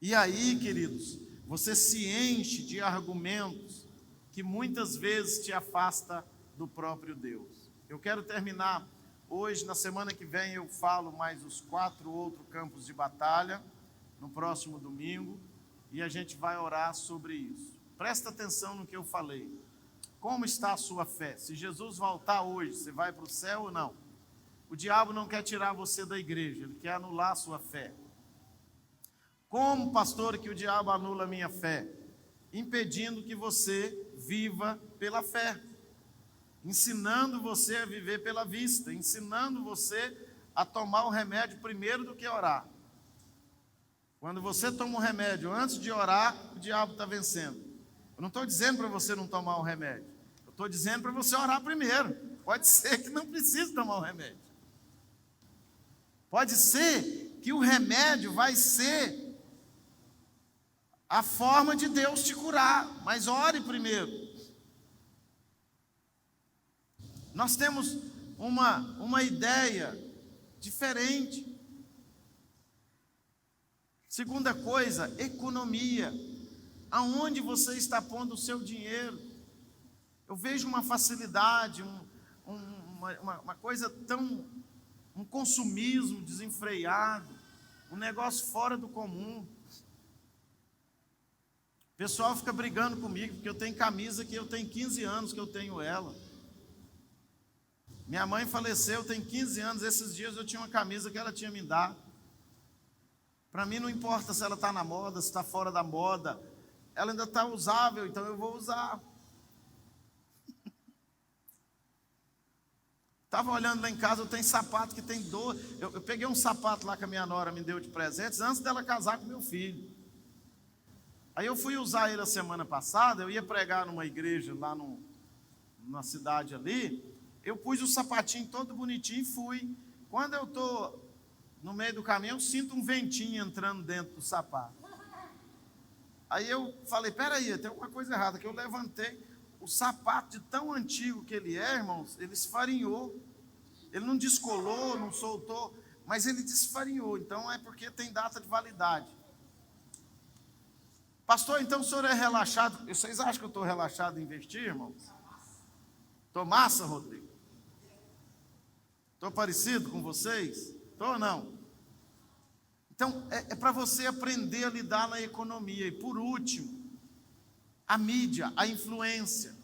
E aí, queridos, você se enche de argumentos que muitas vezes te afasta do próprio Deus. Eu quero terminar hoje. Na semana que vem eu falo mais os 4 outros campos de batalha, no próximo domingo, e a gente vai orar sobre isso. Presta atenção no que eu falei. Como está a sua fé? Se Jesus voltar hoje, você vai para o céu ou não? O diabo não quer tirar você da igreja, ele quer anular a sua fé. Como, pastor, que o diabo anula a minha fé? Impedindo que você viva pela fé. Ensinando você a viver pela vista, ensinando você a tomar o remédio primeiro do que orar. Quando você toma o remédio antes de orar, o diabo está vencendo. Eu não estou dizendo para você não tomar o remédio, eu estou dizendo para você orar primeiro. Pode ser que não precise tomar o remédio. Pode ser que o remédio vai ser a forma de Deus te curar, mas ore primeiro. Nós temos uma ideia diferente. Segunda coisa, economia. Aonde você está pondo o seu dinheiro? Eu vejo uma facilidade, uma coisa tão, um consumismo desenfreado, um negócio fora do comum. O pessoal fica brigando comigo, porque eu tenho camisa que eu tenho 15 anos que eu tenho ela. Minha mãe faleceu, tem 15 anos, esses dias eu tinha uma camisa que ela tinha me dado. Para mim não importa se ela está na moda, se está fora da moda, ela ainda está usável, então eu vou usar. Estava olhando lá em casa, eu tenho sapato que tem dor. Eu peguei um sapato lá que a minha nora me deu de presentes, antes dela casar com meu filho. Aí eu fui usar ele a semana passada, eu ia pregar numa igreja lá na cidade ali. Eu pus o sapatinho todo bonitinho e fui. Quando eu estou no meio do caminho, eu sinto um ventinho entrando dentro do sapato. Aí eu falei, peraí, tem alguma coisa errada, que eu levantei. O sapato de tão antigo que ele é, irmãos, ele esfarinhou. Ele não descolou, não soltou, mas ele desfarinhou. Então é porque tem data de validade. Pastor, então o senhor é relaxado? Vocês acham que eu estou relaxado em investir, irmãos? Estou massa, Rodrigo? Estou parecido com vocês? Estou ou não? Então, é para você aprender a lidar na economia. E por último, a mídia, a influência.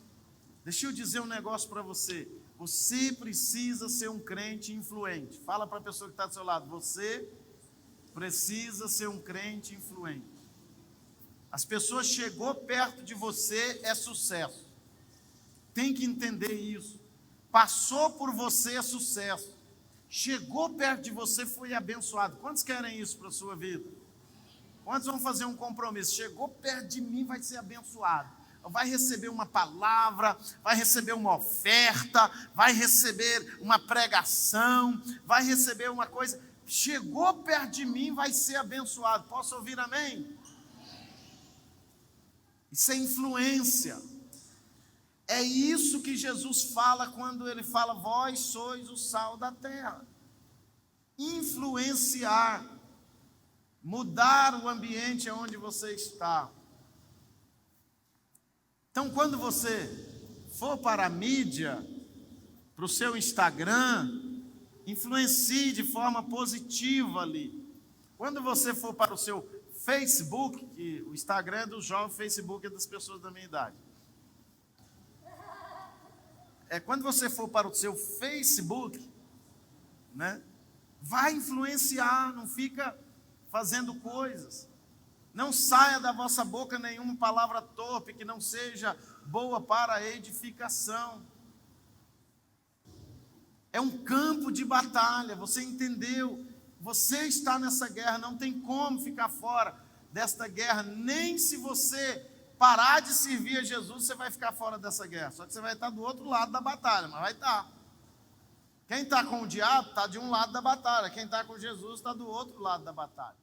Deixa eu dizer um negócio para você. Você precisa ser um crente influente. Fala para a pessoa que está do seu lado. Você precisa ser um crente influente. As pessoas chegou perto de você, é sucesso. Tem que entender isso. Passou por você, é sucesso. Chegou perto de você, foi abençoado. Quantos querem isso para a sua vida? Quantos vão fazer um compromisso? Chegou perto de mim, vai ser abençoado. Vai receber uma palavra, vai receber uma oferta, vai receber uma pregação, vai receber uma coisa. Chegou perto de mim, vai ser abençoado. Posso ouvir amém? Isso é influência. É isso que Jesus fala quando ele fala: vós sois o sal da terra. Influenciar, mudar o ambiente onde você está. Então, quando você for para a mídia, para o seu Instagram, influencie de forma positiva ali. Quando você for para o seu Facebook, que o Instagram é do jovem, o Facebook é das pessoas da minha idade. Quando você for para o seu Facebook, né, vai influenciar, não fica fazendo coisas. Não saia da vossa boca nenhuma palavra torpe que não seja boa para a edificação. É um campo de batalha, você entendeu? Você está nessa guerra, não tem como ficar fora desta guerra, nem se você parar de servir a Jesus, você vai ficar fora dessa guerra. Só que você vai estar do outro lado da batalha, mas vai estar. Quem está com o diabo está de um lado da batalha, quem está com Jesus está do outro lado da batalha.